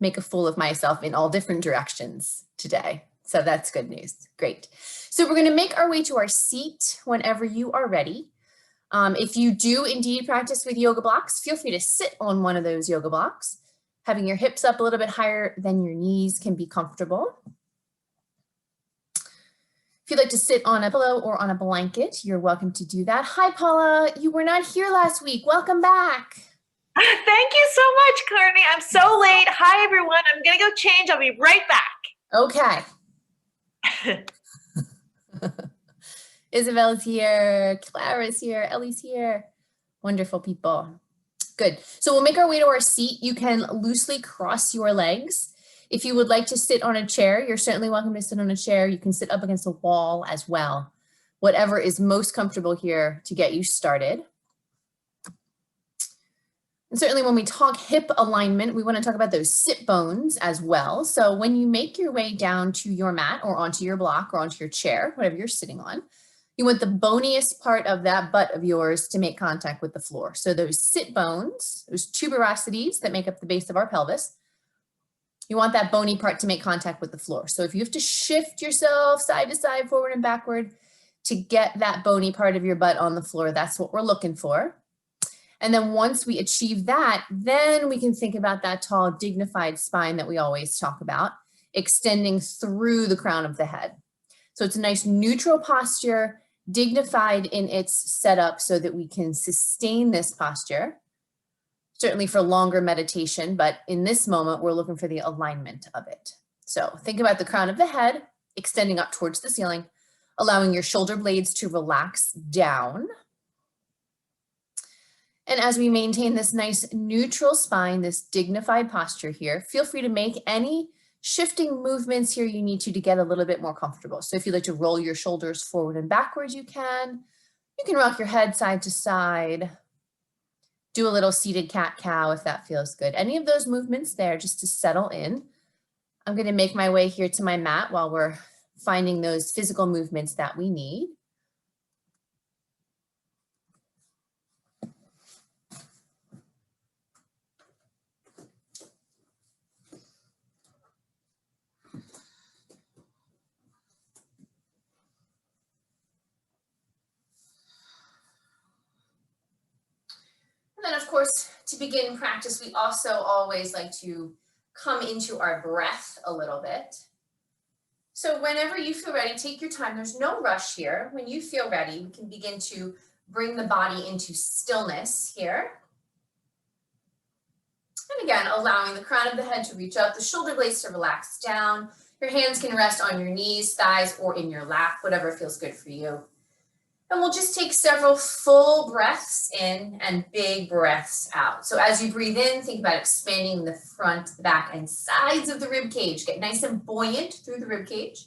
make a fool of myself in all different directions today. So that's good news. Great. So we're going to make our way to our seat whenever you are ready. If you do indeed practice with yoga blocks, feel free to sit on one of those yoga blocks. Having your hips up a little bit higher than your knees can be comfortable. If you'd like to sit on a pillow or on a blanket, you're welcome to do that. Hi, Paula. You were not here last week. Welcome back. Thank you so much, Courtney. I'm so late. Hi, everyone. I'm going to go change. I'll be right back. Okay. Isabella's here. Clara's here. Ellie's here. Wonderful people. Good. So we'll make our way to our seat. You can loosely cross your legs. If you would like to sit on a chair, you're certainly welcome to sit on a chair. You can sit up against a wall as well. Whatever is most comfortable here to get you started. And certainly when we talk hip alignment, we want to talk about those sit bones as well. So when you make your way down to your mat or onto your block or onto your chair, whatever you're sitting on, you want the boniest part of that butt of yours to make contact with the floor. So those sit bones, those tuberosities that make up the base of our pelvis, you want that bony part to make contact with the floor. So if you have to shift yourself side to side, forward and backward to get that bony part of your butt on the floor, that's what we're looking for. And then once we achieve that, then we can think about that tall, dignified spine that we always talk about, extending through the crown of the head. So it's a nice neutral posture, dignified in its setup so that we can sustain this posture, certainly for longer meditation, but in this moment, we're looking for the alignment of it. So think about the crown of the head, extending up towards the ceiling, allowing your shoulder blades to relax down. And as we maintain this nice neutral spine, this dignified posture here, feel free to make any shifting movements here you need to get a little bit more comfortable. So if you'd like to roll your shoulders forward and backwards, you can. You can rock your head side to side. Do a little seated cat-cow if that feels good. Any of those movements there just to settle in. I'm going to make my way here to my mat while we're finding those physical movements that we need. And then of course, to begin practice, we also always like to come into our breath a little bit. So whenever you feel ready, take your time. There's no rush here. When you feel ready, we can begin to bring the body into stillness here. And again, allowing the crown of the head to reach up, the shoulder blades to relax down. Your hands can rest on your knees, thighs, or in your lap, whatever feels good for you. And we'll just take several full breaths in and big breaths out. So as you breathe in, think about expanding the front, the back, and sides of the rib cage. Get nice and buoyant through the rib cage.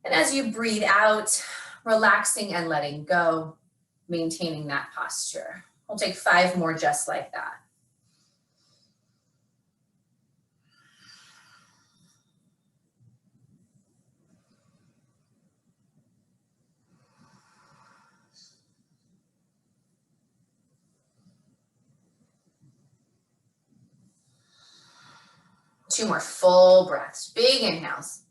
And as you breathe out, relaxing and letting go, maintaining that posture. We'll take 5 more just like that. Two more full breaths, big inhales.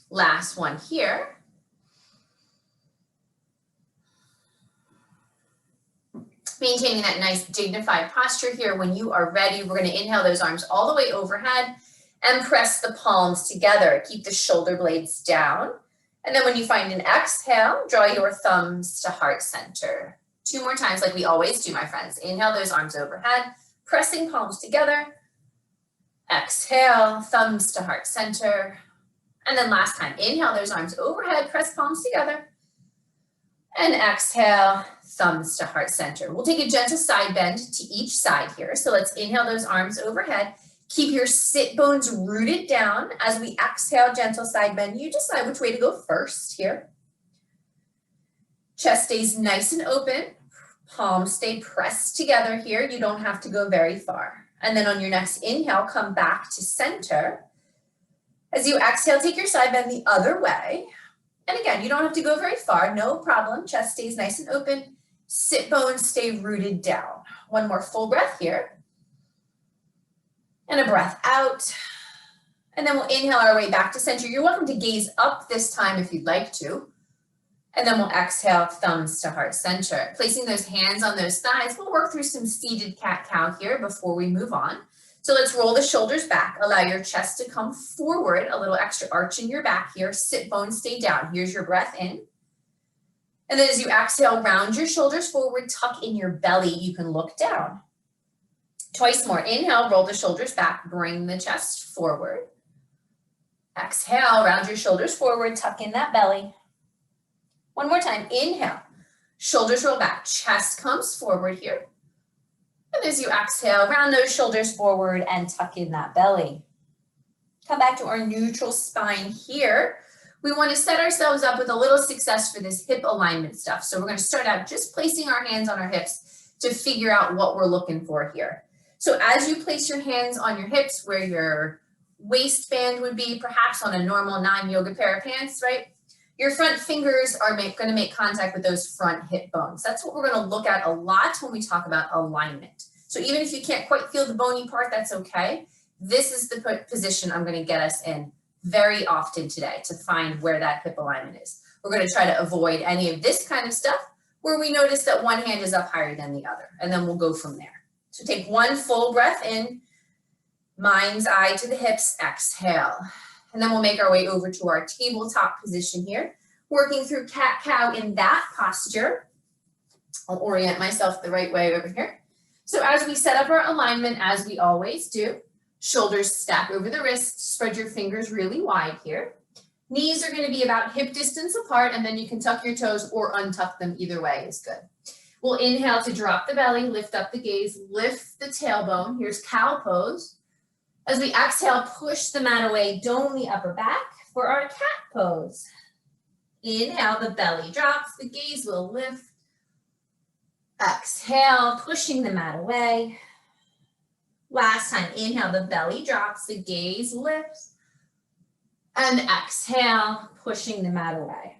Last one here. Maintaining that nice dignified posture here. When you are ready, we're going to inhale those arms all the way overhead and press the palms together. Keep the shoulder blades down. And then when you find an exhale, draw your thumbs to heart center. 2 more times like we always do, my friends. Inhale those arms overhead, pressing palms together. Exhale, thumbs to heart center. And then last time, inhale those arms overhead, press palms together. And exhale, thumbs to heart center. We'll take a gentle side bend to each side here. So let's inhale those arms overhead. Keep your sit bones rooted down. As we exhale, gentle side bend, you decide which way to go first here. Chest stays nice and open. Palms stay pressed together here. You don't have to go very far. And then on your next inhale, come back to center. As you exhale, take your side bend the other way. And again, you don't have to go very far, no problem. Chest stays nice and open. Sit bones stay rooted down. One more full breath here. And a breath out. And then we'll inhale our way back to center. You're welcome to gaze up this time if you'd like to. And then we'll exhale, thumbs to heart center. Placing those hands on those thighs, we'll work through some seated cat-cow here before we move on. So let's roll the shoulders back. Allow your chest to come forward, a little extra arch in your back here. Sit bones stay down. Here's your breath in. And then as you exhale, round your shoulders forward, tuck in your belly. You can look down. Twice more. Inhale, roll the shoulders back, bring the chest forward. Exhale, round your shoulders forward, tuck in that belly. One more time. Inhale, shoulders roll back, chest comes forward here. And as you exhale, round those shoulders forward and tuck in that belly. Come back to our neutral spine here. We want to set ourselves up with a little success for this hip alignment stuff. So we're going to start out just placing our hands on our hips to figure out what we're looking for here. So as you place your hands on your hips where your waistband would be, perhaps on a normal non-yoga pair of pants, right? Your front fingers are going to make contact with those front hip bones. That's what we're going to look at a lot when we talk about alignment. So even if you can't quite feel the bony part, that's okay. This is the position I'm going to get us in very often today to find where that hip alignment is. We're going to try to avoid any of this kind of stuff where we notice that one hand is up higher than the other, and then we'll go from there. So take one full breath in, mind's eye to the hips, exhale. And then we'll make our way over to our tabletop position here, working through cat-cow in that posture. I'll orient myself the right way over here. So as we set up our alignment, as we always do, shoulders stack over the wrists, spread your fingers really wide here. Knees are going to be about hip distance apart, and then you can tuck your toes or untuck them. Either way is good. We'll inhale to drop the belly, lift up the gaze, lift the tailbone. Here's cow pose. As we exhale, push the mat away, dome the upper back for our cat pose. Inhale, the belly drops, the gaze will lift. Exhale, pushing the mat away. Last time, inhale, the belly drops, the gaze lifts. And exhale, pushing the mat away.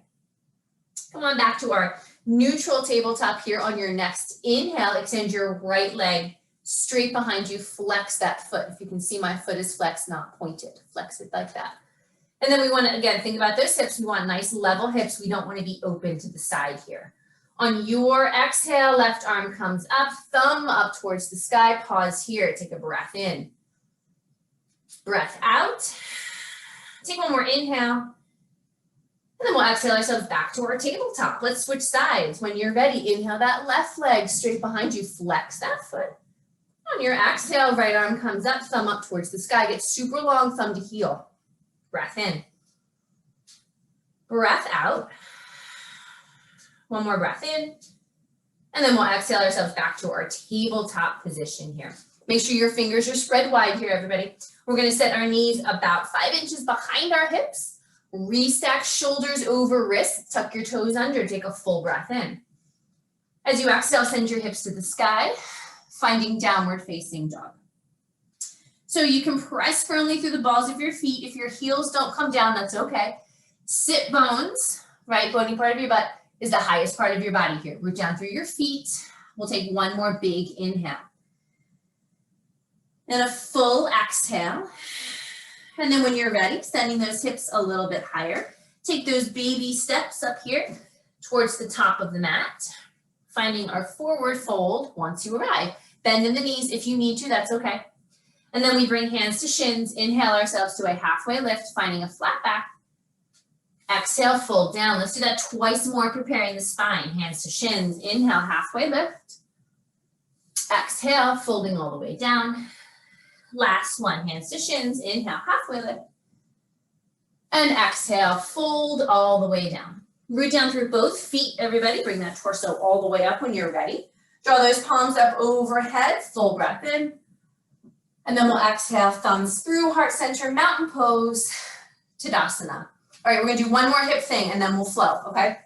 Come on back to our neutral tabletop here on your next inhale. Extend your right leg straight behind you, flex that foot. If you can see, my foot is flexed, not pointed. Flex it like that. And then we want to, again, think about those hips. We want nice level hips. We don't want to be open to the side here. On your exhale, left arm comes up, thumb up towards the sky. Pause here. Take a breath in. Breath out. Take one more inhale. And then we'll exhale ourselves back to our tabletop. Let's switch sides. When you're ready, inhale that left leg straight behind you. Flex that foot. On your exhale, right arm comes up, thumb up towards the sky. Get super long, thumb to heel. Breath in. Breath out. One more breath in. And then we'll exhale ourselves back to our tabletop position here. Make sure your fingers are spread wide here, everybody. We're going to set our knees about 5 inches behind our hips. Restack shoulders over wrists. Tuck your toes under. Take a full breath in. As you exhale, send your hips to the sky, finding downward facing dog. So you can press firmly through the balls of your feet. If your heels don't come down, that's okay. Sit bones, right? Bony part of your butt is the highest part of your body here. Root down through your feet. We'll take one more big inhale. And a full exhale. And then when you're ready, sending those hips a little bit higher. Take those baby steps up here towards the top of the mat. Finding our forward fold once you arrive. Bend in the knees if you need to, that's okay. And then we bring hands to shins, inhale ourselves to a halfway lift, finding a flat back. Exhale, fold down. Let's do that twice more, preparing the spine. Hands to shins, inhale, halfway lift. Exhale, folding all the way down. Last one, hands to shins, inhale, halfway lift. And exhale, fold all the way down. Root down through both feet, everybody. Bring that torso all the way up when you're ready. Draw those palms up overhead, full breath in. And then we'll exhale, thumbs through, heart center, mountain pose, Tadasana. All right, we're gonna do one more hip thing and then we'll flow, okay?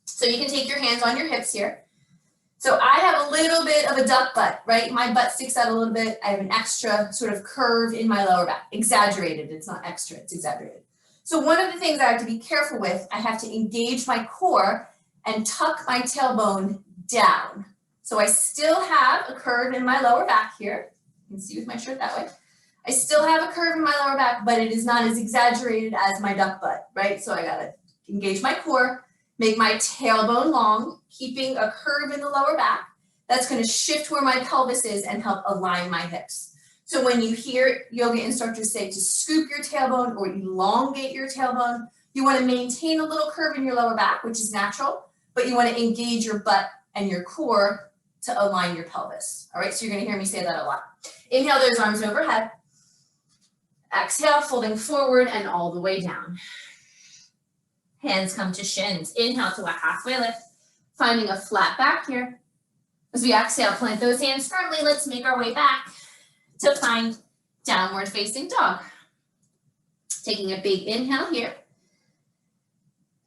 So you can take your hands on your hips here. So I have a little bit of a duck butt, right? My butt sticks out a little bit. I have an extra sort of curve in my lower back. Exaggerated, it's not extra, it's exaggerated. So one of the things I have to be careful with, I have to engage my core and tuck my tailbone down. So I still have a curve in my lower back here. You can see with my shirt that way. I still have a curve in my lower back, but it is not as exaggerated as my duck butt, right? So I gotta engage my core, make my tailbone long, keeping a curve in the lower back. That's gonna shift where my pelvis is and help align my hips. So when you hear yoga instructors say to scoop your tailbone or elongate your tailbone, you wanna maintain a little curve in your lower back, which is natural, but you wanna engage your butt and your core to align your pelvis. All right, so you're gonna hear me say that a lot. Inhale those arms overhead. Exhale, folding forward and all the way down. Hands come to shins. Inhale to a halfway lift, finding a flat back here. As we exhale, plant those hands firmly. Let's make our way back to find downward facing dog. Taking a big inhale here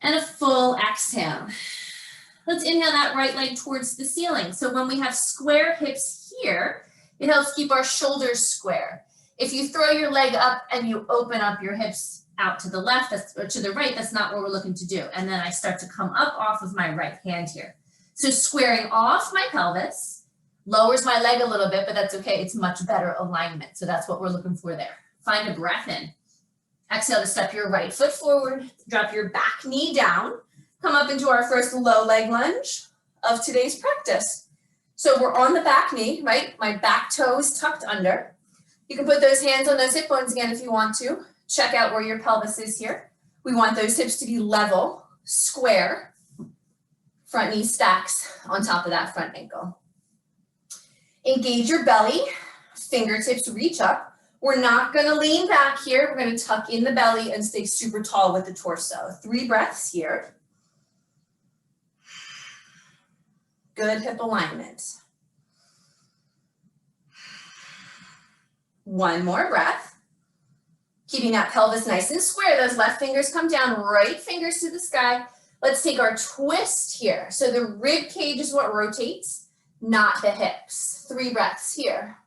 and a full exhale. Let's inhale that right leg towards the ceiling. So when we have square hips here, it helps keep our shoulders square. If you throw your leg up and you open up your hips out to the left or to the right, that's not what we're looking to do. And then I start to come up off of my right hand here. So squaring off my pelvis lowers my leg a little bit, but that's okay. It's much better alignment. So that's what we're looking for there. Find a breath in. Exhale to step your right foot forward, drop your back knee down, come up into our first low leg lunge of today's practice. So we're on the back knee, right? My back toe is tucked under. You can put those hands on those hip bones again if you want to. Check out where your pelvis is here. We want those hips to be level, square. Front knee stacks on top of that front ankle. Engage your belly, fingertips reach up. We're not gonna lean back here. We're gonna tuck in the belly and stay super tall with the torso. 3 breaths here. Good hip alignment. 1 more breath. Keeping that pelvis nice and square. Those left fingers come down, right fingers to the sky. Let's take our twist here. So the rib cage is what rotates, not the hips. 3 breaths here.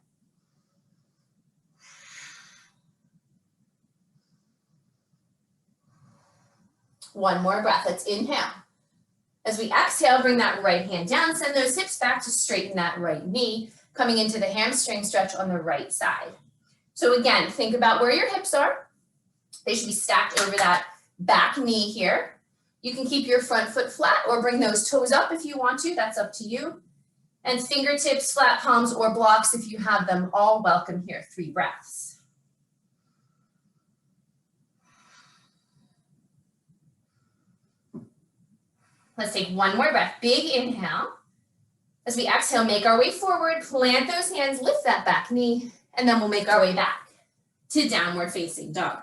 One more breath. Let's inhale. As we exhale, bring that right hand down, send those hips back to straighten that right knee, coming into the hamstring stretch on the right side. So again, think about where your hips are. They should be stacked over that back knee here. You can keep your front foot flat or bring those toes up if you want to, that's up to you. And fingertips, flat palms, or blocks if you have them, all welcome here. 3 breaths. Let's take 1 more breath, big inhale. As we exhale, make our way forward, plant those hands, lift that back knee, and then we'll make our way back to downward facing dog.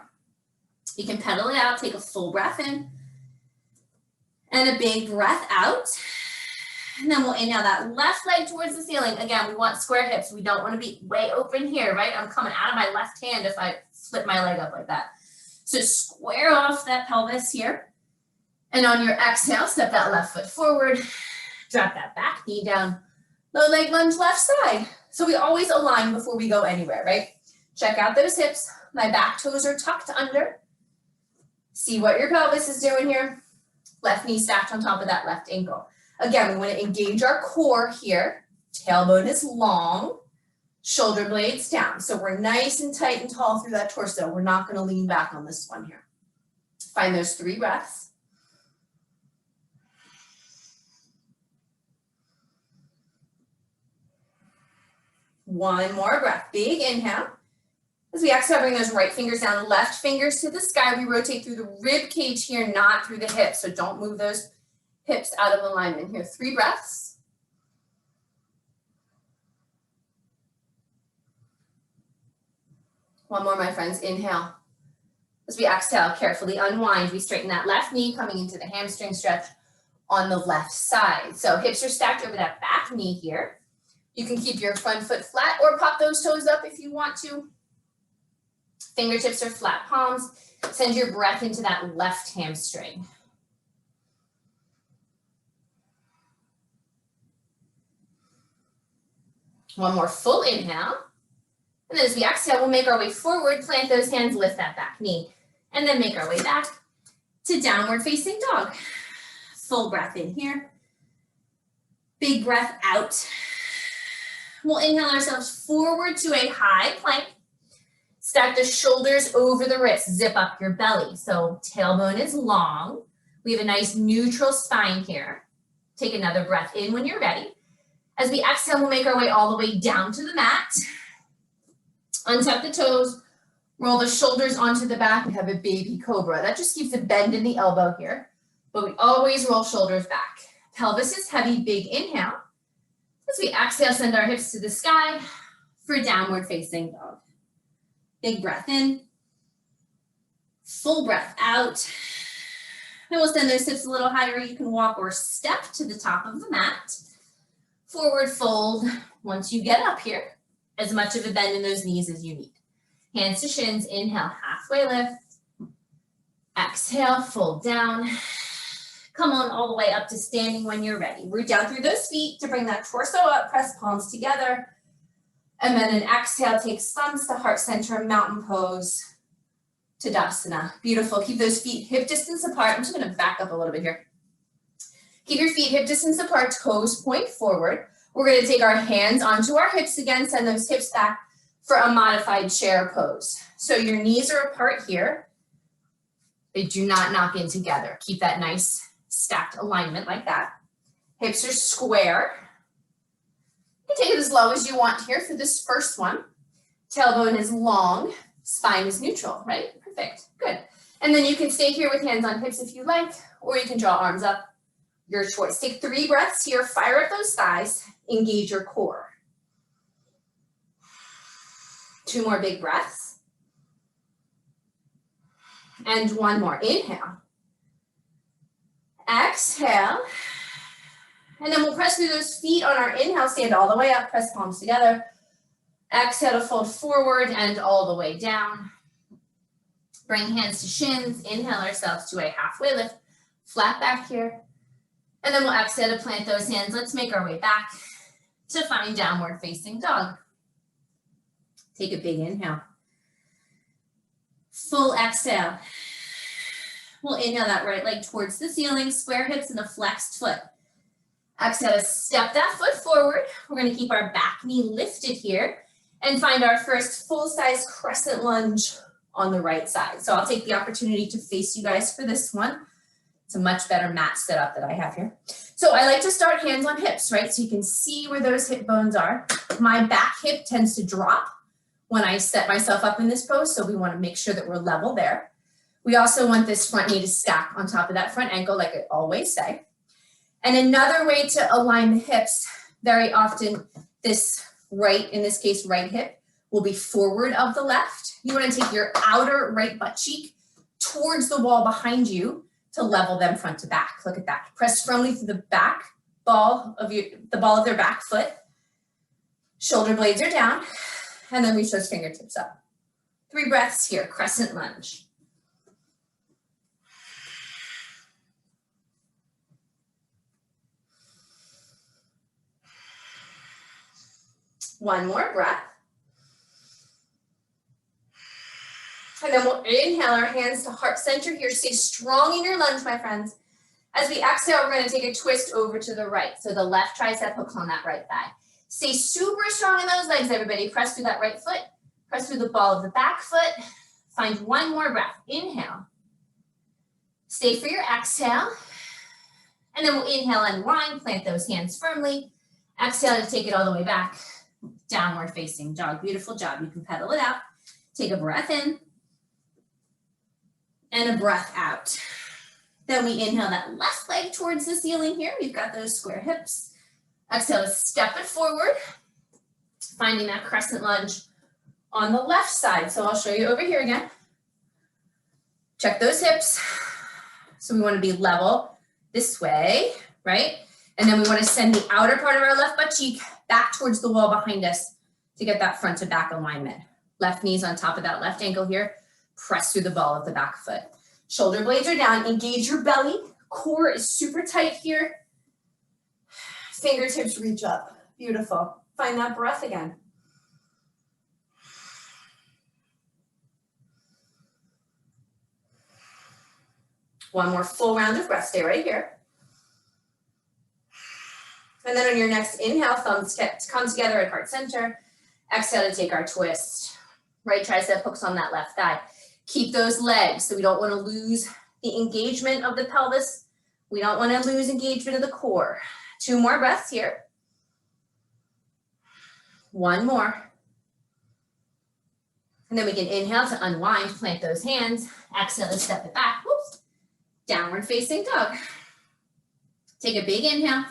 You can pedal it out, take a full breath in, and a big breath out. And then we'll inhale that left leg towards the ceiling. Again, we want square hips. We don't want to be way open here, right? I'm coming out of my left hand if I flip my leg up like that. So square off that pelvis here. And on your exhale, step that left foot forward, drop that back knee down, low leg lunge left side. So we always align before we go anywhere, right? Check out those hips. My back toes are tucked under. See what your pelvis is doing here. Left knee stacked on top of that left ankle. Again, we want to engage our core here. Tailbone is long, shoulder blades down. So we're nice and tight and tall through that torso. We're not going to lean back on this one here. Find those 3 breaths. One more breath, big inhale. As we exhale, bring those right fingers down, left fingers to the sky. We rotate through the rib cage here, not through the hips. So don't move those hips out of alignment here. 3 breaths. One more, my friends, inhale. As we exhale, carefully unwind. We straighten that left knee, coming into the hamstring stretch on the left side. So hips are stacked over that back knee here. You can keep your front foot flat or pop those toes up if you want to. Fingertips are flat palms. Send your breath into that left hamstring. One more full inhale. And then as we exhale, we'll make our way forward, plant those hands, lift that back knee, and then make our way back to downward facing dog. Full breath in here. Big breath out. We'll inhale ourselves forward to a high plank. Stack the shoulders over the wrists, zip up your belly. So tailbone is long. We have a nice neutral spine here. Take another breath in when you're ready. As we exhale, we'll make our way all the way down to the mat. Untuck the toes, roll the shoulders onto the back. We have a baby cobra. That just keeps a bend in the elbow here, but we always roll shoulders back. Pelvis is heavy, big inhale. As we exhale, send our hips to the sky for downward facing dog. Big breath in, full breath out. And we'll send those hips a little higher. You can walk or step to the top of the mat. Forward fold once you get up here. As much of a bend in those knees as you need. Hands to shins, inhale, halfway lift. Exhale, fold down. Come on all the way up to standing when you're ready. Root down through those feet to bring that torso up, press palms together. And then an exhale, take thumbs to heart center, mountain pose, Tadasana. Beautiful, keep those feet hip distance apart. I'm just gonna back up a little bit here. Keep your feet hip distance apart, toes point forward. We're gonna take our hands onto our hips again, send those hips back for a modified chair pose. So your knees are apart here. They do not knock in together. Keep that nice stacked alignment like that. Hips are square. You can take it as low as you want here for this first one. Tailbone is long, spine is neutral, right? Perfect, good. And then you can stay here with hands on hips if you like, or you can draw arms up, your choice. Take 3 breaths here, fire up those thighs, engage your core. 2 more big breaths. And 1 more, inhale. Exhale. And then we'll press through those feet on our inhale, stand all the way up, press palms together. Exhale to fold forward and all the way down. Bring hands to shins, inhale ourselves to a halfway lift, flat back here. And then we'll exhale to plant those hands. Let's make our way back to find downward facing dog. Take a big inhale. Full exhale. We'll inhale that right leg towards the ceiling, square hips and a flexed foot. Exhale to step that foot forward. We're going to keep our back knee lifted here and find our first full-size crescent lunge on the right side. So I'll take the opportunity to face you guys for this one. It's a much better mat setup that I have here. So I like to start hands on hips, right? So you can see where those hip bones are. My back hip tends to drop when I set myself up in this pose, so we want to make sure that we're level there. We also want this front knee to stack on top of that front ankle, like I always say. And another way to align the hips, very often this right, in this case, right hip, will be forward of the left. You want to take your outer right butt cheek towards the wall behind you to level them front to back. Look at that. Press firmly through the back ball of the ball of their back foot. Shoulder blades are down, and then reach those fingertips up. 3 breaths here, crescent lunge. One more breath. And then we'll inhale our hands to heart center here. Stay strong in your lunge, my friends. As we exhale, we're going to take a twist over to the right. So the left tricep hooks on that right thigh. Stay super strong in those legs, everybody. Press through that right foot. Press through the ball of the back foot. Find 1 more breath. Inhale. Stay for your exhale. And then we'll inhale, unwind, plant those hands firmly. Exhale to take it all the way back. Downward facing dog. Beautiful job. You can pedal it out. Take a breath in. And a breath out. Then we inhale that left leg towards the ceiling here. We've got those square hips. Exhale to step it forward. Finding that crescent lunge on the left side. So I'll show you over here again. Check those hips. So we want to be level this way, right? And then we want to send the outer part of our left butt cheek back towards the wall behind us to get that front to back alignment. Left knee's on top of that left ankle here. Press through the ball of the back foot. Shoulder blades are down. Engage your belly. Core is super tight here. Fingertips reach up. Beautiful. Find that breath again. One more full round of breath. Stay right here. And then on your next inhale, thumbs come together at heart center. Exhale to take our twist. Right tricep hooks on that left thigh. Keep those legs, so we don't want to lose the engagement of the pelvis. We don't want to lose engagement of the core. 2 more breaths here. 1 more. And then we can inhale to unwind, plant those hands. Exhale to step it back. Whoops. Downward facing dog. Take a big inhale.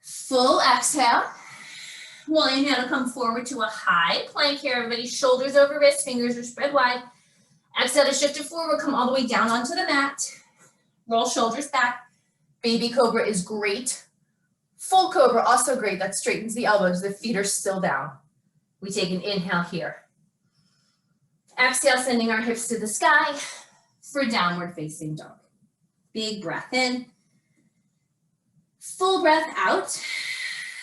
Full exhale. We'll inhale to come forward to a high plank here. Everybody, shoulders over wrists, fingers are spread wide. Exhale to shift it forward, come all the way down onto the mat. Roll shoulders back. Baby cobra is great. Full cobra, also great. That straightens the elbows. The feet are still down. We take an inhale here. Exhale, sending our hips to the sky for downward facing dog. Big breath in. Full breath out.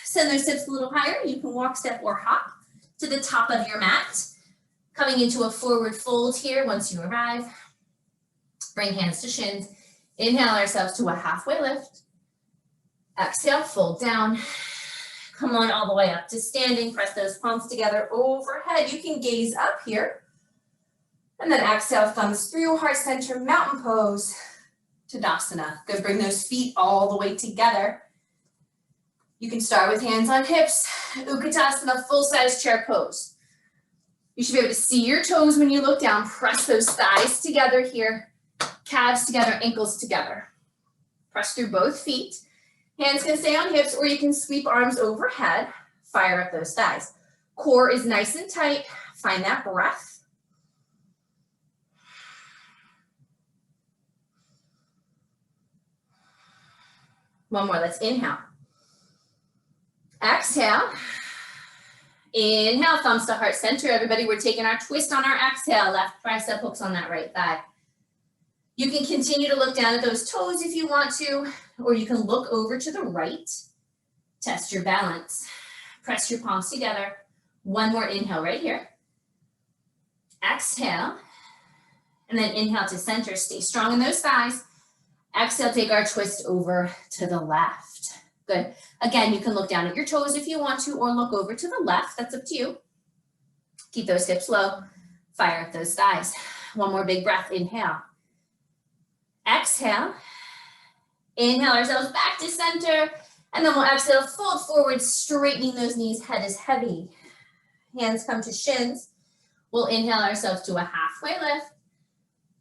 Send those hips a little higher. You can walk, step, or hop to the top of your mat. Coming into a forward fold here once you arrive. Bring hands to shins. Inhale ourselves to a halfway lift. Exhale, fold down. Come on all the way up to standing. Press those palms together overhead. You can gaze up here. And then exhale, thumbs through, heart center, mountain pose, Tadasana. Good, bring those feet all the way together. You can start with hands on hips, Utkatasana, full-size chair pose. You should be able to see your toes when you look down. Press those thighs together here, calves together, ankles together. Press through both feet. Hands can stay on hips, or you can sweep arms overhead. Fire up those thighs. Core is nice and tight. Find that breath. One more, let's inhale. Exhale. Inhale, thumbs to heart center. Everybody, we're taking our twist on our exhale. Left tricep hooks on that right thigh. You can continue to look down at those toes if you want to, or you can look over to the right. Test your balance. Press your palms together. One more inhale right here. Exhale. And then inhale to center. Stay strong in those thighs. Exhale, take our twist over to the left. Good. Again, you can look down at your toes if you want to, or look over to the left. That's up to you. Keep those hips low. Fire up those thighs. One more big breath. Inhale. Exhale. Inhale ourselves back to center. And then we'll exhale, fold forward, straightening those knees. Head is heavy. Hands come to shins. We'll inhale ourselves to a halfway lift.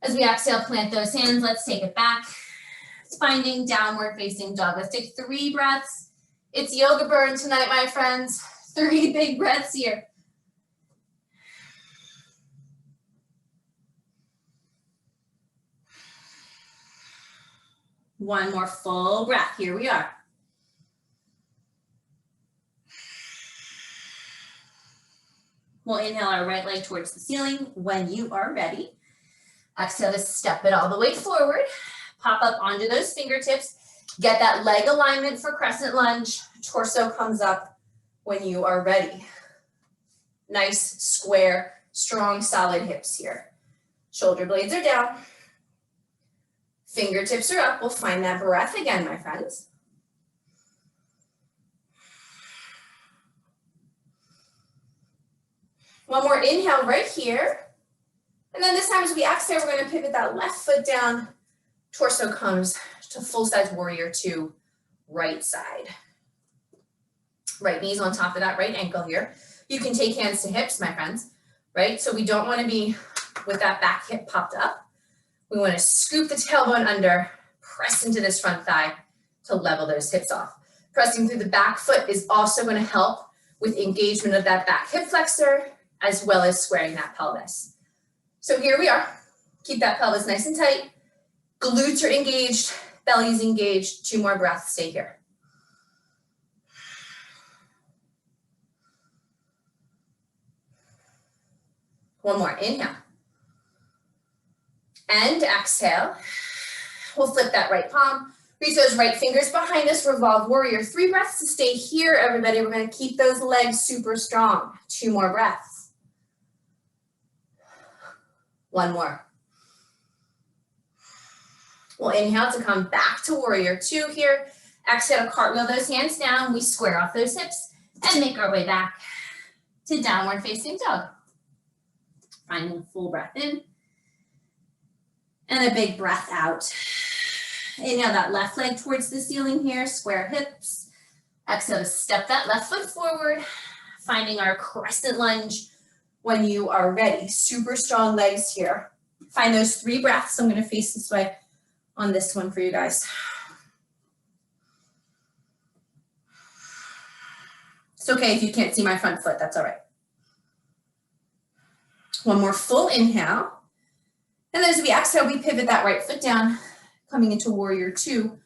As we exhale, plant those hands. Let's take it back. Finding downward facing dog. Let's take 3 breaths. It's yoga burn tonight, my friends. 3 big breaths here. One more full breath. Here we are. We'll inhale our right leg towards the ceiling when you are ready. Exhale to step it all the way forward. Pop up onto those fingertips. Get that leg alignment for crescent lunge. Torso comes up when you are ready. Nice, square, strong, solid hips here. Shoulder blades are down. Fingertips are up. We'll find that breath again, my friends. One more inhale right here. And then this time as we exhale, we're going to pivot that left foot down. Torso comes to full-size warrior 2, right side. Right knee's on top of that right ankle here. You can take hands to hips, my friends, right? So we don't want to be with that back hip popped up. We want to scoop the tailbone under, press into this front thigh to level those hips off. Pressing through the back foot is also going to help with engagement of that back hip flexor, as well as squaring that pelvis. So here we are. Keep that pelvis nice and tight. Glutes are engaged, belly's engaged. 2 more breaths, stay here. One more, inhale. And exhale. We'll flip that right palm. Reach those right fingers behind us, revolve warrior. 3 breaths to stay here, everybody. We're gonna keep those legs super strong. 2 more breaths. 1 more. We'll inhale to come back to warrior 2 here. Exhale to cartwheel those hands down. We square off those hips and make our way back to downward facing dog. Finding a full breath in and a big breath out. Inhale that left leg towards the ceiling here, square hips. Exhale to step that left foot forward, finding our crescent lunge when you are ready. Super strong legs here. Find those 3 breaths. I'm going to face this way on this one for you guys. It's okay if you can't see my front foot, that's all right. One more full inhale. And then as we exhale, we pivot that right foot down, coming into warrior 2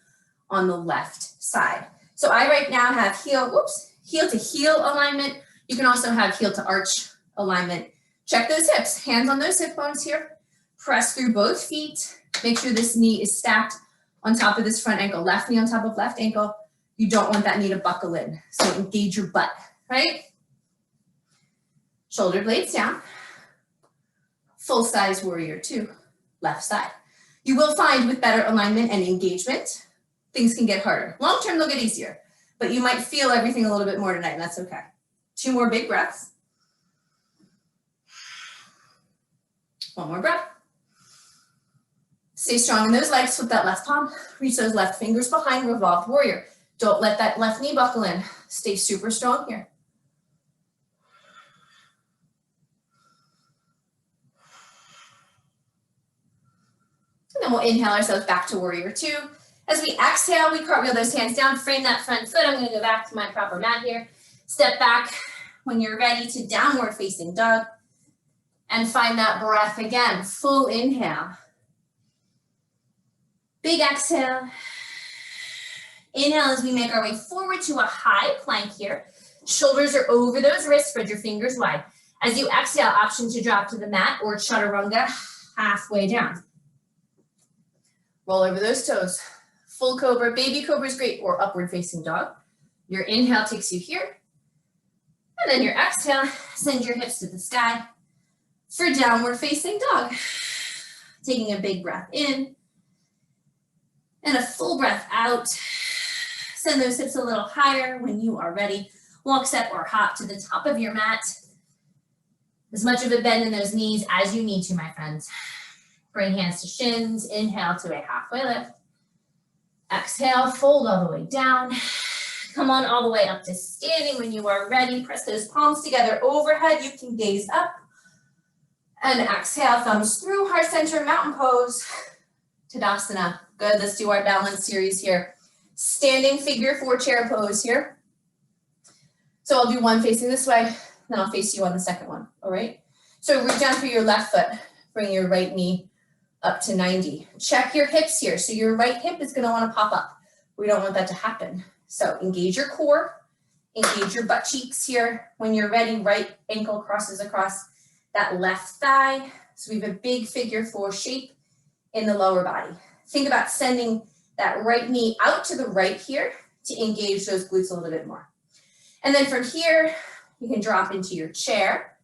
on the left side. So I right now have heel to heel alignment. You can also have heel to arch alignment. Check those hips, hands on those hip bones here. Press through both feet. Make sure this knee is stacked on top of this front ankle. Left knee on top of left ankle. You don't want that knee to buckle in. So engage your butt, right? Shoulder blades down. Full size warrior 2, left side. You will find with better alignment and engagement, things can get harder. Long term, they'll get easier, but you might feel everything a little bit more tonight, and that's okay. 2 more big breaths. One more breath. Stay strong in those legs, flip that left palm, reach those left fingers behind, revolved warrior. Don't let that left knee buckle in. Stay super strong here. And then we'll inhale ourselves back to warrior 2. As we exhale, we cartwheel those hands down, frame that front foot. I'm going to go back to my proper mat here. Step back when you're ready to downward facing dog. And find that breath again. Full inhale. Big exhale. Inhale as we make our way forward to a high plank here. Shoulders are over those wrists, spread your fingers wide. As you exhale, option to drop to the mat or chaturanga halfway down. Roll over those toes. Full cobra, baby cobra is great, or upward facing dog. Your inhale takes you here. And then your exhale, send your hips to the sky for downward facing dog. Taking a big breath in and a full breath out. Send those hips a little higher when you are ready. Walk, step, or hop to the top of your mat. As much of a bend in those knees as you need to, my friends. Bring hands to shins. Inhale to a halfway lift. Exhale, fold all the way down. Come on all the way up to standing when you are ready. Press those palms together overhead. You can gaze up. And exhale, thumbs through, heart center, mountain pose. Tadasana. Good, let's do our balance series here. Standing figure 4 chair pose here. So I'll do one facing this way, then I'll face you on the second one, all right? So reach down for your left foot. Bring your right knee up to 90. Check your hips here. So your right hip is gonna wanna pop up. We don't want that to happen. So engage your core, engage your butt cheeks here. When you're ready, right ankle crosses across that left thigh. So we have a big figure 4 shape in the lower body. Think about sending that right knee out to the right here to engage those glutes a little bit more. And then from here, you can drop into your chair.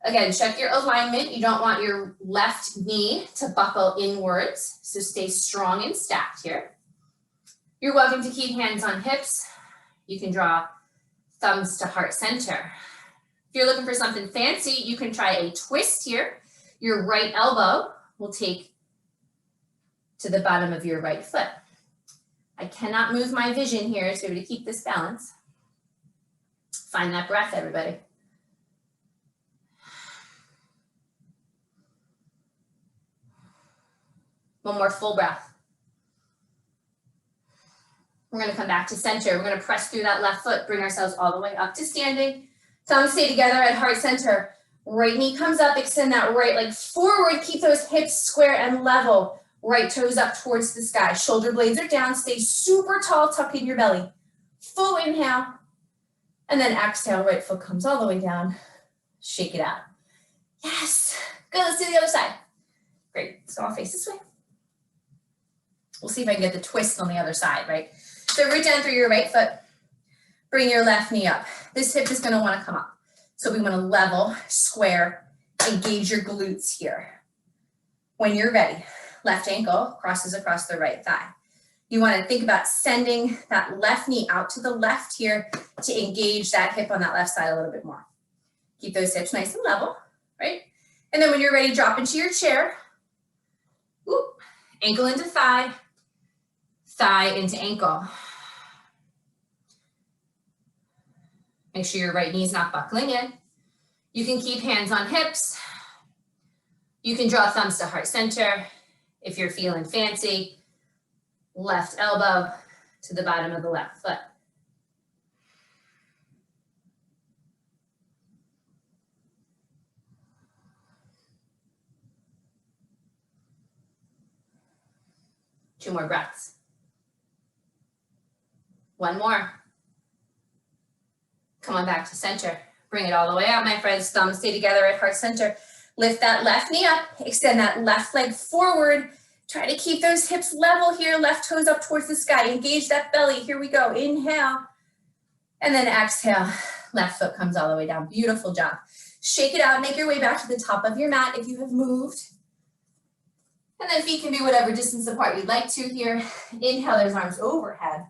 Again, check your alignment. You don't want your left knee to buckle inwards, so stay strong and stacked here. You're welcome to keep hands on hips. You can draw thumbs to heart center. If you're looking for something fancy, you can try a twist here. Your right elbow will take to the bottom of your right foot. I cannot move my vision here to be able to keep this balance. Find that breath, everybody. One more full breath. We're going to come back to center. We're going to press through that left foot, bring ourselves all the way up to standing. Thumbs stay together at heart center. Right knee comes up, extend that right leg forward. Keep those hips square and level. Right toes up towards the sky. Shoulder blades are down. Stay super tall, tuck in your belly. Full inhale. And then exhale, right foot comes all the way down. Shake it out. Yes. Good, let's do the other side. Great, so I'll face this way. We'll see if I can get the twist on the other side, right? So reach down through your right foot. Bring your left knee up. This hip is gonna wanna come up. So we wanna level, square, engage your glutes here. When you're ready, left ankle crosses across the right thigh. You want to think about sending that left knee out to the left here to engage that hip on that left side a little bit more. Keep those hips nice and level, right? And then when you're ready, drop into your chair. Oop, ankle into thigh, thigh into ankle. Make sure your right knee is not buckling in. You can keep hands on hips. You can draw thumbs to heart center. If you're feeling fancy, left elbow to the bottom of the left foot. Two more breaths. One more. Come on back to center. Bring it all the way out, my friends. Thumbs stay together at heart center. Lift that left knee up. Extend that left leg forward. Try to keep those hips level here. Left toes up towards the sky. Engage that belly. Here we go. Inhale. And then exhale. Left foot comes all the way down. Beautiful job. Shake it out. Make your way back to the top of your mat if you have moved. And then feet can be whatever distance apart you'd like to here. Inhale, those arms overhead.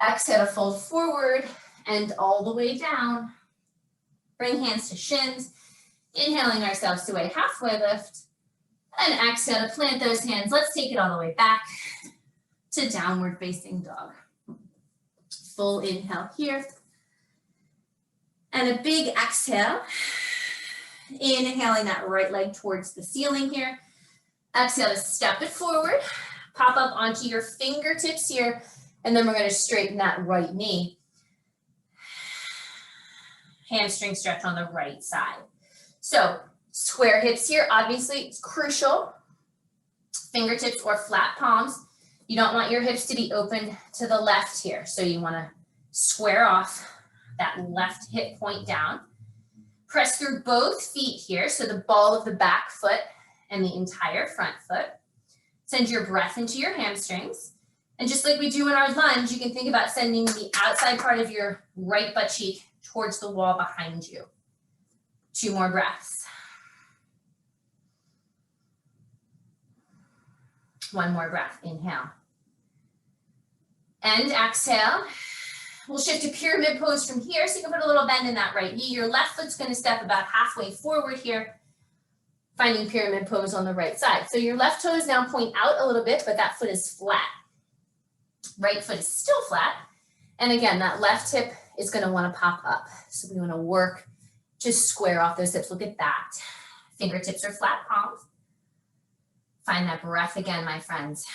Exhale to fold forward and all the way down. Bring hands to shins. Inhaling ourselves to a halfway lift. And exhale to plant those hands. Let's take it all the way back to downward facing dog. Full inhale here. And a big exhale. Inhaling that right leg towards the ceiling here. Exhale to step it forward. Pop up onto your fingertips here. And then we're going to straighten that right knee. Hamstring stretch on the right side. So square hips here, obviously it's crucial. Fingertips or flat palms. You don't want your hips to be open to the left here. So you want to square off that left hip point down. Press through both feet here. So the ball of the back foot and the entire front foot. Send your breath into your hamstrings. And just like we do in our lunge, you can think about sending the outside part of your right butt cheek towards the wall behind you. Two more breaths. One more breath, inhale. And exhale. We'll shift to pyramid pose from here. So you can put a little bend in that right knee. Your left foot's gonna step about halfway forward here, finding pyramid pose on the right side. So your left toes now point out a little bit, but that foot is flat. Right foot is still flat. And again, that left hip is gonna wanna pop up. So we wanna work to square off those hips. Look at that. Fingertips are flat palms. Find that breath again, my friends.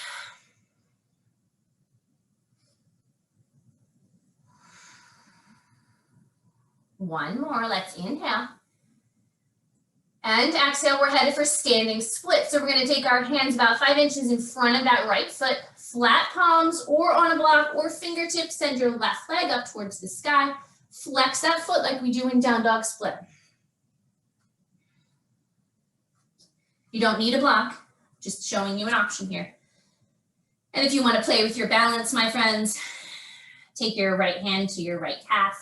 One more, let's inhale. And exhale, we're headed for standing split. So we're gonna take our hands about 5 inches in front of that right foot, flat palms or on a block or fingertips, send your left leg up towards the sky. Flex that foot like we do in down dog split. You don't need a block, just showing you an option here. And if you want to play with your balance, my friends, take your right hand to your right calf.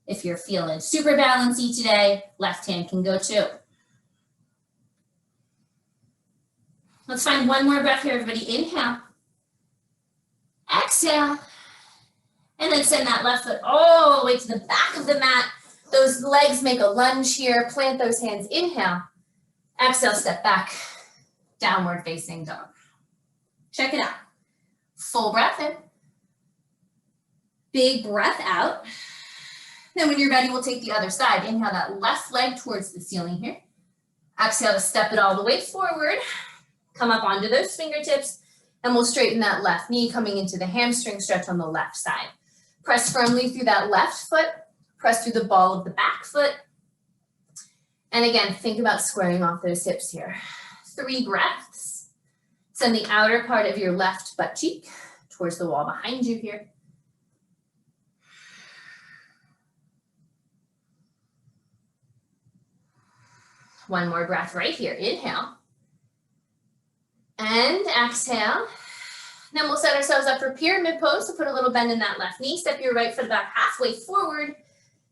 If you're feeling super balancy today, left hand can go too. Let's find one more breath here, everybody. Inhale. Exhale. And then send that left foot all the way to the back of the mat. Those legs make a lunge here. Plant those hands. Inhale. Exhale, step back. Downward facing dog. Check it out. Full breath in. Big breath out. Then when you're ready, we'll take the other side. Inhale that left leg towards the ceiling here. Exhale to step it all the way forward. Come up onto those fingertips. And we'll straighten that left knee coming into the hamstring stretch on the left side. Press firmly through that left foot. Press through the ball of the back foot. And again, think about squaring off those hips here. 3 breaths. Send the outer part of your left butt cheek towards the wall behind you here. One more breath right here. Inhale. And exhale. Then we'll set ourselves up for pyramid pose. So put a little bend in that left knee. Step your right foot about halfway forward.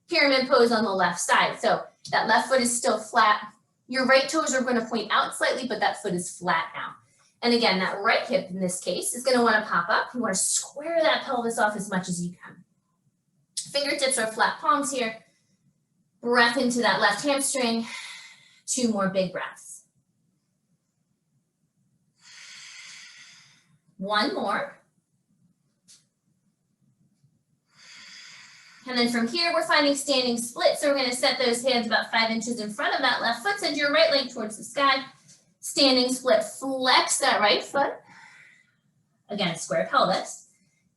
Pyramid pose on the left side. So that left foot is still flat. Your right toes are going to point out slightly, but that foot is flat now. And again, that right hip in this case is going to want to pop up. You want to square that pelvis off as much as you can. Fingertips are flat palms here. Breath into that left hamstring. 2 more big breaths. 1 more. And then from here, we're finding standing split. So we're going to set those hands about 5 inches in front of that left foot. Send your right leg towards the sky. Standing split, flex that right foot. Again, square pelvis.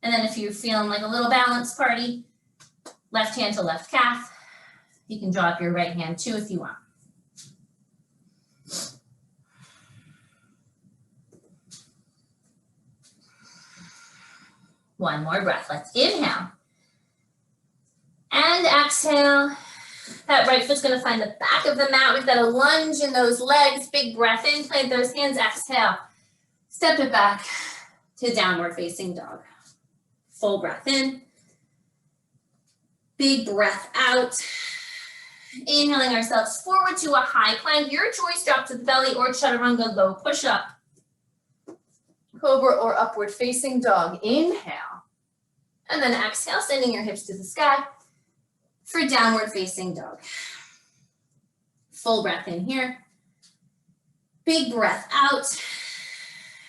And then if you're feeling like a little balance party, left hand to left calf. You can drop your right hand too if you want. One more breath. Let's inhale. And exhale. That right foot's going to find the back of the mat. We've got a lunge in those legs. Big breath in. Plant those hands. Exhale. Step it back to downward facing dog. Full breath in. Big breath out. Inhaling ourselves forward to a high plank. Your choice, drop to the belly or chaturanga, low push up. Cobra or upward facing dog. Inhale. And then exhale, sending your hips to the sky for downward facing dog. Full breath in here. Big breath out.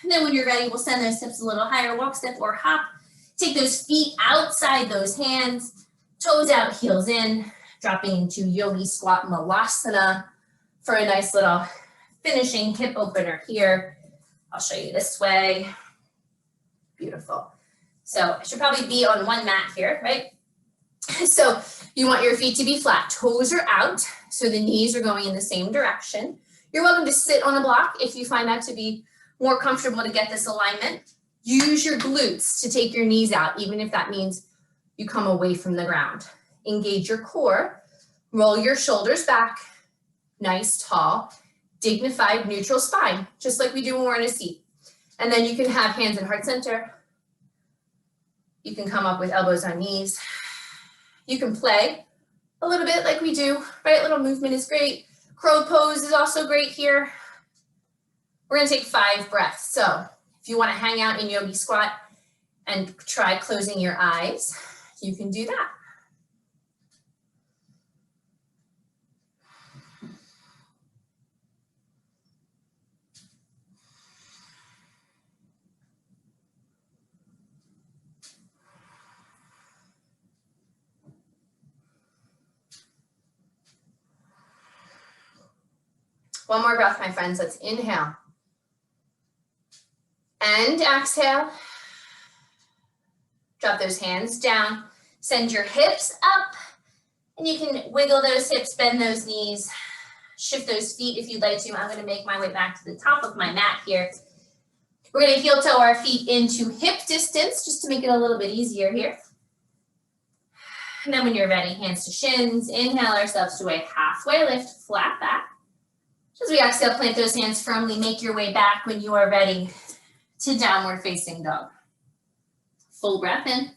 And then when you're ready, we'll send those hips a little higher. Walk, step, or hop. Take those feet outside those hands. Toes out, heels in. Dropping into yogi squat malasana for a nice little finishing hip opener here. I'll show you this way. Beautiful. So I should probably be on one mat here, right? So you want your feet to be flat. Toes are out, so the knees are going in the same direction. You're welcome to sit on a block if you find that to be more comfortable to get this alignment. Use your glutes to take your knees out, even if that means you come away from the ground. Engage your core, roll your shoulders back, nice, tall, dignified, neutral spine, just like we do when we're in a seat. And then you can have hands in heart center. You can come up with elbows on knees. You can play a little bit like we do, right? Little movement is great. Crow pose is also great here. We're gonna take 5 breaths. So if you wanna hang out in yogi squat and try closing your eyes, you can do that. One more breath, my friends. Let's inhale. And exhale. Drop those hands down. Send your hips up. And you can wiggle those hips, bend those knees, shift those feet if you'd like to. I'm going to make my way back to the top of my mat here. We're going to heel toe our feet into hip distance just to make it a little bit easier here. And then when you're ready, hands to shins. Inhale ourselves to a halfway lift, flat back. As we exhale, plant those hands firmly, make your way back when you are ready to downward facing dog. Full breath in.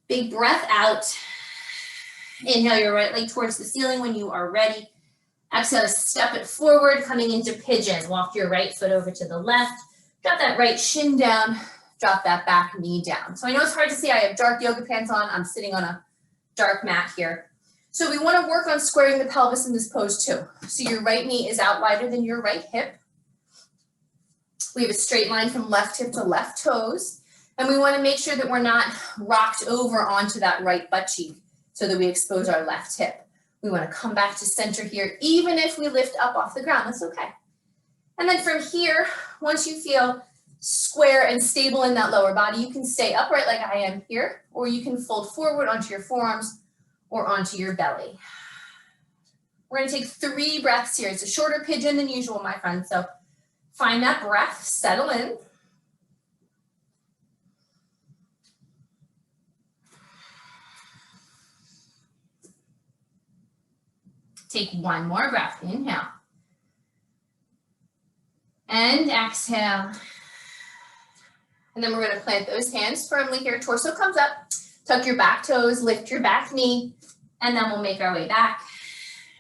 Big breath out. Inhale your right leg towards the ceiling when you are ready. Exhale, step it forward, coming into pigeon. Walk your right foot over to the left. Drop that right shin down. Drop that back knee down. So I know it's hard to see. I have dark yoga pants on. I'm sitting on a dark mat here. So we want to work on squaring the pelvis in this pose too. So your right knee is out wider than your right hip. We have a straight line from left hip to left toes. And we want to make sure that we're not rocked over onto that right butt cheek so that we expose our left hip. We want to come back to center here, even if we lift up off the ground, that's okay. And then from here, once you feel square and stable in that lower body, you can stay upright like I am here, or you can fold forward onto your forearms or onto your belly. We're going to take 3 breaths here. It's a shorter pigeon than usual, my friends. So find that breath, settle in. Take 1 more breath, inhale. And exhale. And then we're going to plant those hands firmly here. Torso comes up. Tuck your back toes, lift your back knee, and then we'll make our way back,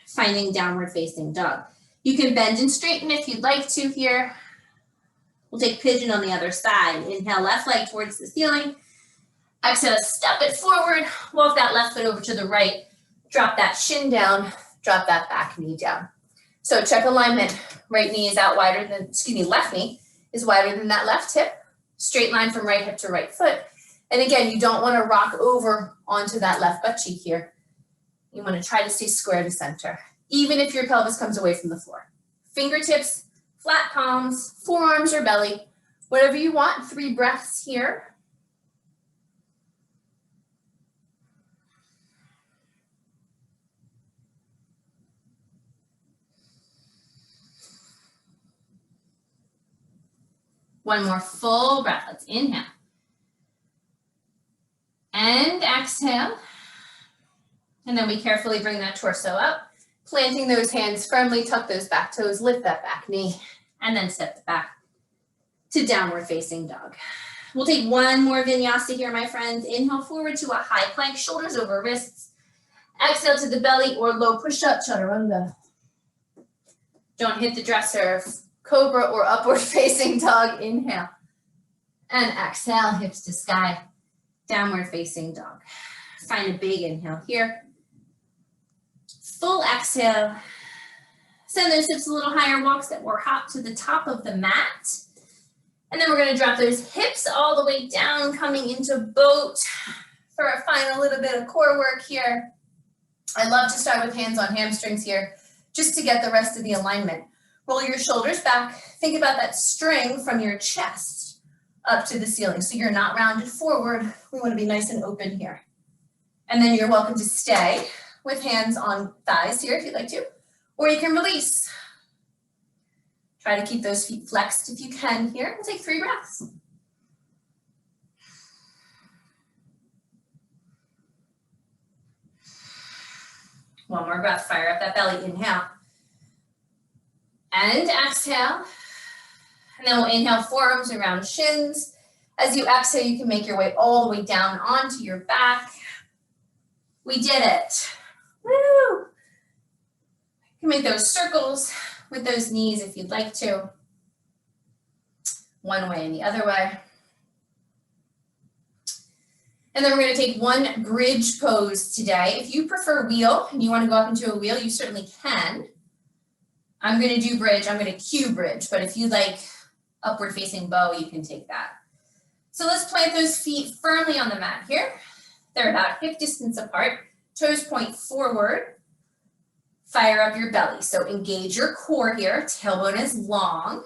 finding downward facing dog. You can bend and straighten if you'd like to here. We'll take pigeon on the other side. Inhale, left leg towards the ceiling. Exhale, step it forward, walk that left foot over to the right, drop that shin down, drop that back knee down. So check alignment. Right knee is out wider than, left knee is wider than that left hip. Straight line from right hip to right foot. And again, you don't want to rock over onto that left butt cheek here. You want to try to stay square to center, even if your pelvis comes away from the floor. Fingertips, flat palms, forearms or belly, whatever you want. 3 breaths here. One more full breath. Let's inhale. And exhale. And then we carefully bring that torso up, planting those hands firmly, tuck those back toes, lift that back knee, and then step back to downward facing dog. We'll take one more vinyasa here, my friends. Inhale forward to a high plank, shoulders over wrists. Exhale to the belly or low push-up, chaturanga. Don't hit the dresser. Cobra or upward facing dog, inhale. And exhale, hips to sky, downward facing dog. Find a big inhale here. Full exhale. Send those hips a little higher, walks that more hop to the top of the mat. And then we're gonna drop those hips all the way down, coming into boat for a final little bit of core work here. I love to start with hands on hamstrings here, just to get the rest of the alignment. Roll your shoulders back. Think about that string from your chest up to the ceiling. So you're not rounded forward. We want to be nice and open here. And then you're welcome to stay with hands on thighs here if you'd like to, or you can release. Try to keep those feet flexed if you can here. We'll take 3 breaths. One more breath, fire up that belly, inhale. And exhale. And then we'll inhale, forearms around shins. As you exhale, you can make your way all the way down onto your back. We did it. Woo! You can make those circles with those knees if you'd like to. One way and the other way. And then we're going to take one bridge pose today. If you prefer wheel and you want to go up into a wheel, you certainly can. I'm going to do bridge. I'm going to cue bridge, but if you like upward facing bow, you can take that. So let's plant those feet firmly on the mat here. They're about hip distance apart. Toes point forward. Fire up your belly. So engage your core here. Tailbone is long.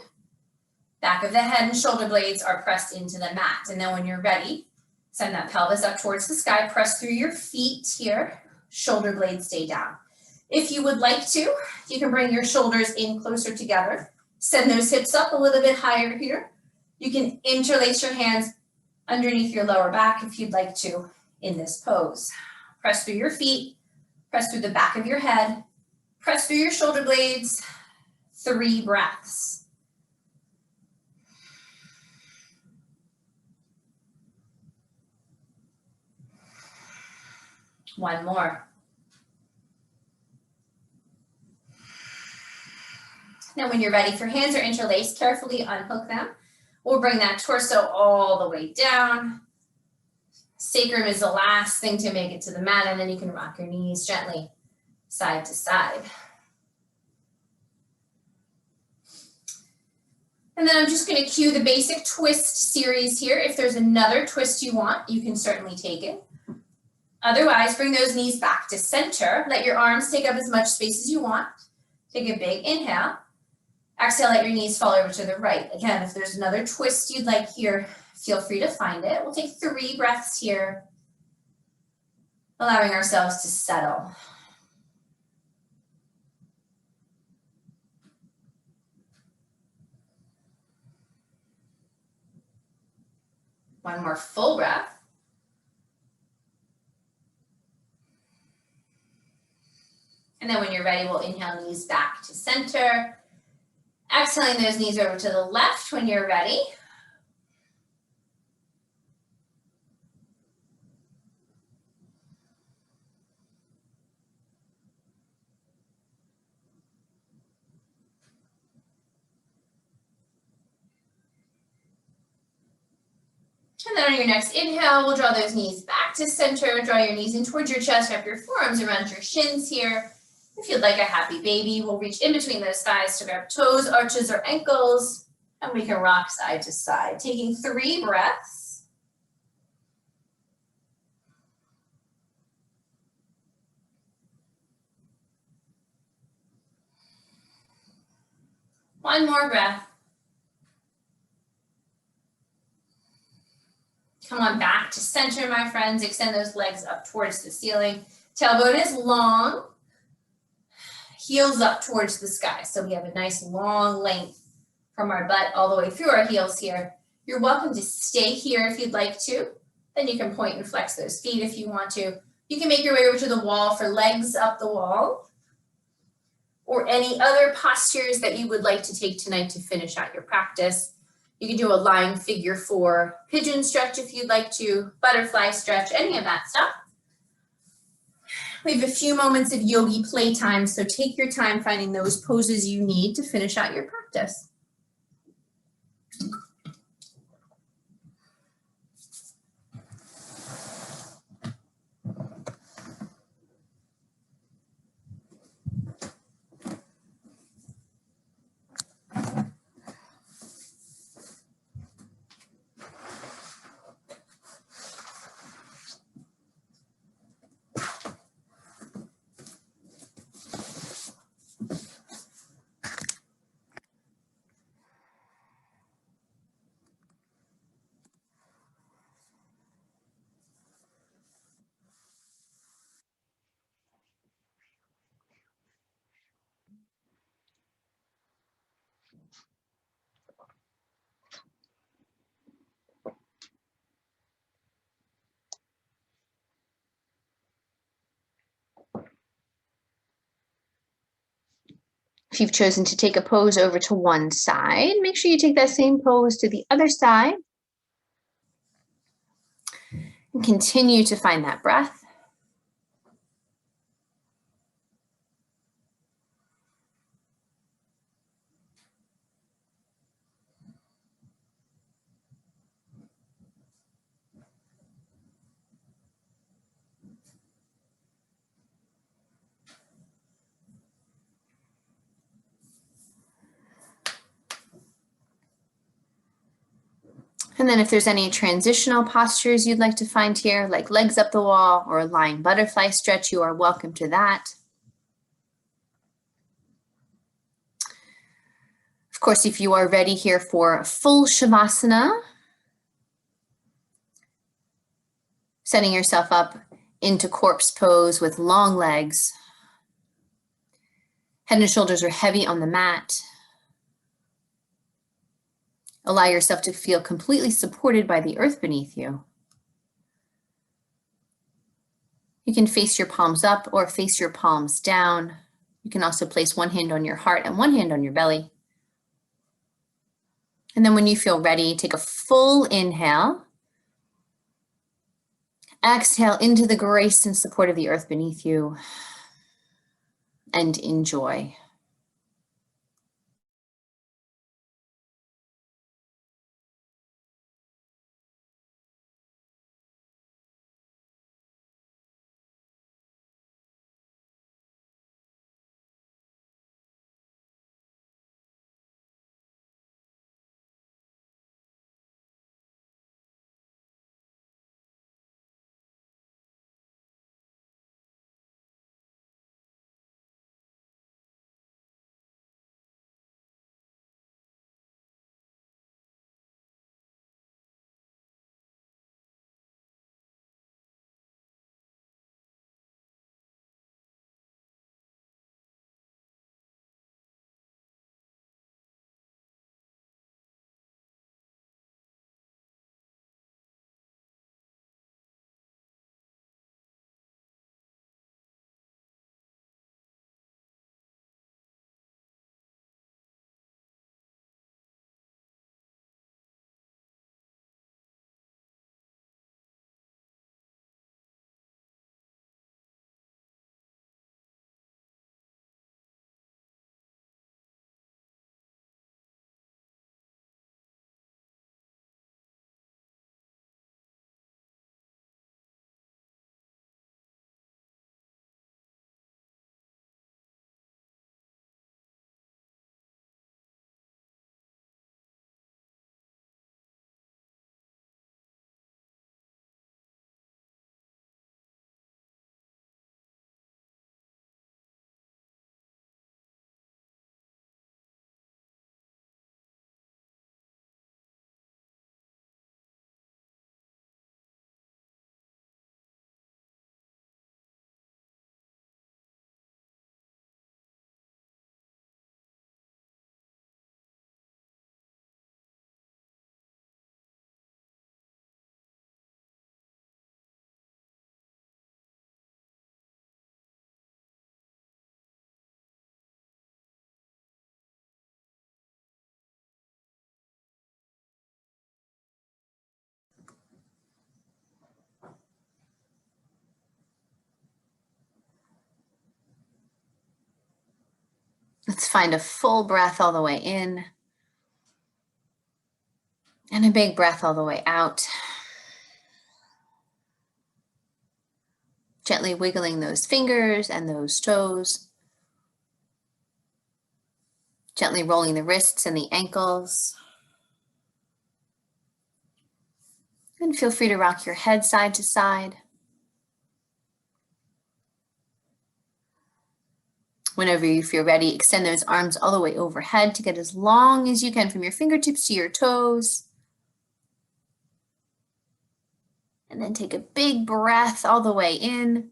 Back of the head and shoulder blades are pressed into the mat. And then when you're ready, send that pelvis up towards the sky. Press through your feet here. Shoulder blades stay down. If you would like to, you can bring your shoulders in closer together. Send those hips up a little bit higher here. You can interlace your hands underneath your lower back if you'd like to in this pose. Press through your feet, press through the back of your head, press through your shoulder blades. 3 breaths. One more. Now when you're ready, for hands are interlaced, carefully unhook them. We'll bring that torso all the way down. Sacrum is the last thing to make it to the mat, and then you can rock your knees gently side to side. And then I'm just going to cue the basic twist series here. If there's another twist you want, you can certainly take it. Otherwise, bring those knees back to center. Let your arms take up as much space as you want. Take a big inhale. Exhale, let your knees fall over to the right. Again, if there's another twist you'd like here, feel free to find it. We'll take 3 breaths here, allowing ourselves to settle. One more full breath. And then when you're ready, we'll inhale, knees back to center. Exhaling those knees over to the left when you're ready. And then on your next inhale, we'll draw those knees back to center. Draw your knees in towards your chest. Wrap your forearms around your shins here. If you'd like a happy baby, we'll reach in between those thighs to grab toes, arches, or ankles. And we can rock side to side, taking 3 breaths. One more breath. Come on back to center, my friends. Extend those legs up towards the ceiling. Tailbone is long. Heels up towards the sky. So we have a nice long length from our butt all the way through our heels here. You're welcome to stay here if you'd like to. Then you can point and flex those feet if you want to. You can make your way over to the wall for legs up the wall, or any other postures that you would like to take tonight to finish out your practice. You can do a lying figure 4 pigeon stretch if you'd like to, butterfly stretch, any of that stuff. We have a few moments of yogi playtime, so take your time finding those poses you need to finish out your practice. If you've chosen to take a pose over to one side, make sure you take that same pose to the other side. And continue to find that breath. And then if there's any transitional postures you'd like to find here, like legs up the wall or a lying butterfly stretch, you are welcome to that. Of course, if you are ready here for full Shavasana, setting yourself up into corpse pose with long legs. Head and shoulders are heavy on the mat. Allow yourself to feel completely supported by the earth beneath you. You can face your palms up or face your palms down. You can also place one hand on your heart and one hand on your belly. And then when you feel ready, take a full inhale. Exhale into the grace and support of the earth beneath you. And enjoy. Let's find a full breath all the way in. And a big breath all the way out. Gently wiggling those fingers and those toes. Gently rolling the wrists and the ankles. And feel free to rock your head side to side. Whenever you feel ready, extend those arms all the way overhead to get as long as you can from your fingertips to your toes. And then take a big breath all the way in.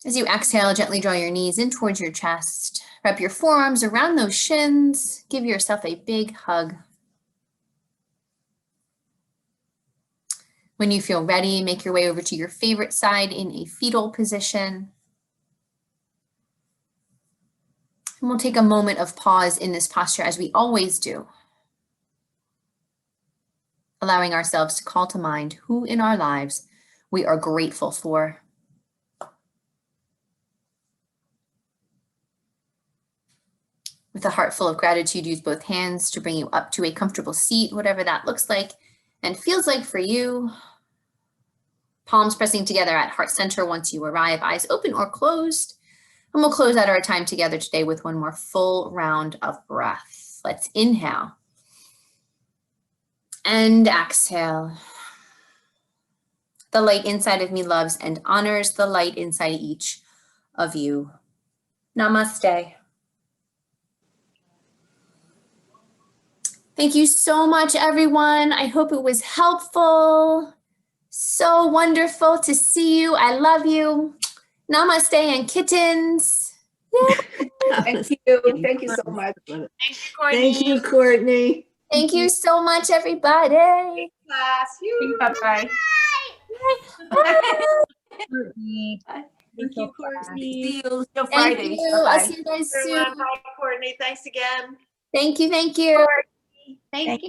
As you exhale, gently draw your knees in towards your chest. Wrap your forearms around those shins. Give yourself a big hug. When you feel ready, make your way over to your favorite side in a fetal position. And we'll take a moment of pause in this posture as we always do, allowing ourselves to call to mind who in our lives we are grateful for. With a heart full of gratitude, use both hands to bring you up to a comfortable seat, whatever that looks like and feels like for you. Palms pressing together at heart center once you arrive, eyes open or closed. And we'll close out our time together today with one more full round of breath. Let's inhale and exhale. The light inside of me loves and honors the light inside each of you. Namaste. Thank you so much, everyone. I hope it was helpful. So wonderful to see you. I love you. Namaste and kittens. Thank you. Thank you so much. Thank you, Courtney. Thank you, Courtney. Thank you so much, everybody. Class. Bye-bye. Bye. Thank you, Courtney. See you till Thank Friday. you. I'll see you guys soon. Bye, Courtney. Thanks again. Thank you. Thank you. Thank you.